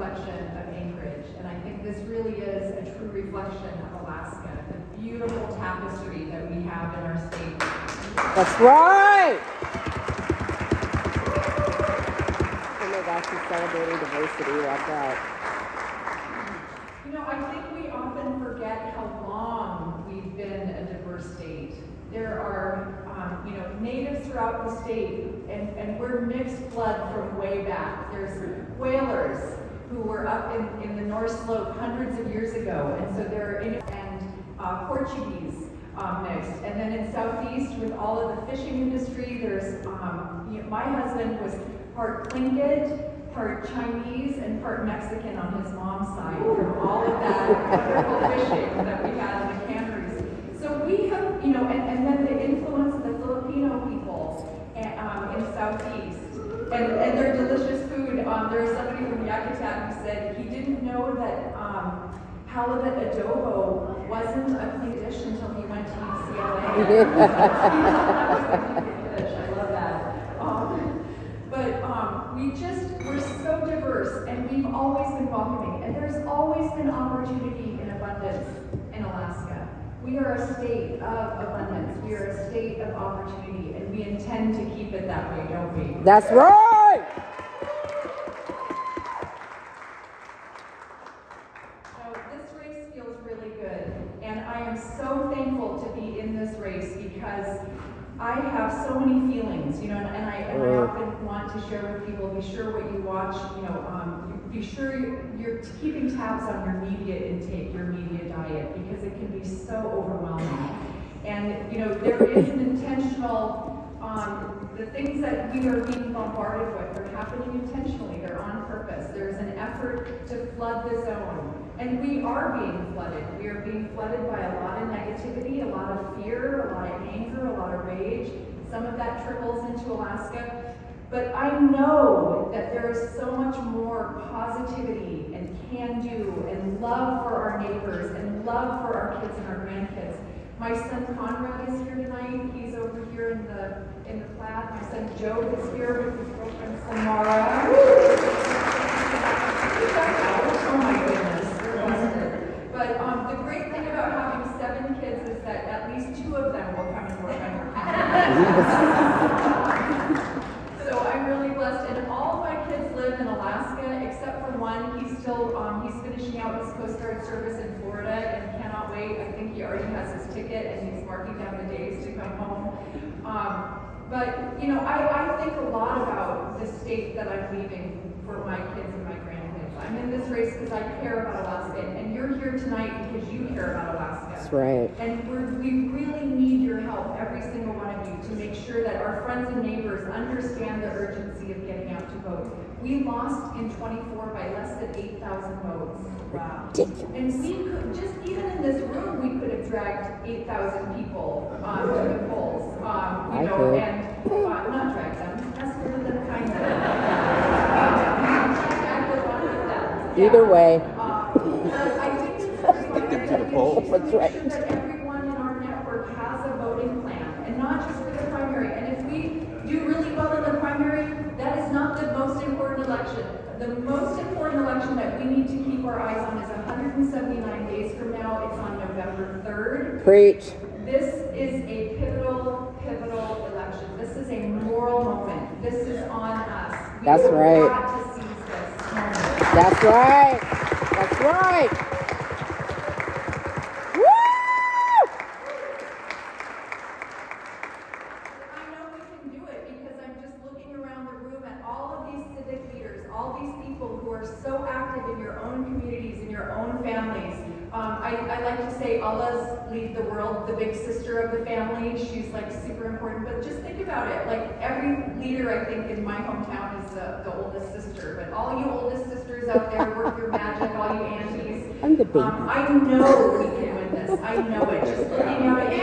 reflection of Anchorage, and I think this really is a true reflection of Alaska, the beautiful tapestry that we have in our state. That's right! Oh my gosh, he's celebrating diversity. Love that. You know, I think we often forget how long we've been a diverse state. There are, natives throughout the state, and we're mixed blood from way back. There's whalers who were up in the North Slope hundreds of years ago, and so there are Portuguese mixed. And then in Southeast, with all of the fishing industry, there's, my husband was part Tlingit, part Chinese, and part Mexican on his mom's side from all of that wonderful fishing that we had in the canneries. So we have, and then the influence of the Filipino people in Southeast, and their delicious food. There was somebody from Yucatan who said he didn't know that halibut adobo wasn't a clean dish until he went to UCLA. I love that. We're so diverse, and we've always been welcoming, and there's always been opportunity and abundance in Alaska. We are a state of abundance. We are a state of opportunity, and we intend to keep it that way, don't we? That's right! So this race feels really good, and I am so thankful to be in this race because I have so many feelings, and I often want to share with people, be sure what you watch, be sure you're keeping tabs on your media intake, your media diet, because it can be so overwhelming. And, there is an intentional, the things that we are being bombarded with are happening intentionally, they're on purpose. There's an effort to flood the zone. And we are being flooded. We are being flooded by a lot of negativity, a lot of fear, a lot of anger, a lot of rage. Some of that trickles into Alaska. But I know that there is so much more positivity and can-do and love for our neighbors and love for our kids and our grandkids. My son Conrad is here tonight. He's over here in the flat. My son Joe is here with his girlfriend Samara. Oh my goodness. But the great thing about having 7 kids is that at least 2 of them will come and work on your family. So I'm really blessed, and all of my kids live in Alaska except for one. He's still he's finishing out his Coast Guard service in Florida and cannot wait. I think he already has his ticket and he's marking down the days to come home. But I think a lot about the state that I'm leaving for my kids and my grandkids. I'm in this race because I care about Alaska, and you're here tonight because you care about Alaska. That's right. And we really need your help, every single one of you, to make sure that our friends and neighbors understand the urgency of getting out to vote. We lost in 24 by less than 8,000 votes. Wow. And we could, just even in this room, we could have dragged 8,000 people to the polls. And not drag them, escorted them kindly. Either way. I think it's very to the polls. That's right. That everyone in our network has a voting plan, and not just for the primary. And if we do really well in the primary, that is not the most important election. The most important election that we need to keep our eyes on is 179 days from now. It's on November 3rd. Preach. This is a pivotal election. This is a moral moment. This is on us. That's right. We have got to seize this moment. That's right. That's right. Woo! I know we can do it because I'm just looking around the room at all of these civic leaders, all these people who are so active in your own communities, in your own families. I like to say Allah's lead the world, the big sister of the family. She's like super important, but just think about it. Like every leader, I think, in my hometown is the oldest sister. But all you oldest sisters out there, work your magic, all you aunties. I'm the baby. I know we can win this. I know it. Just looking out at you.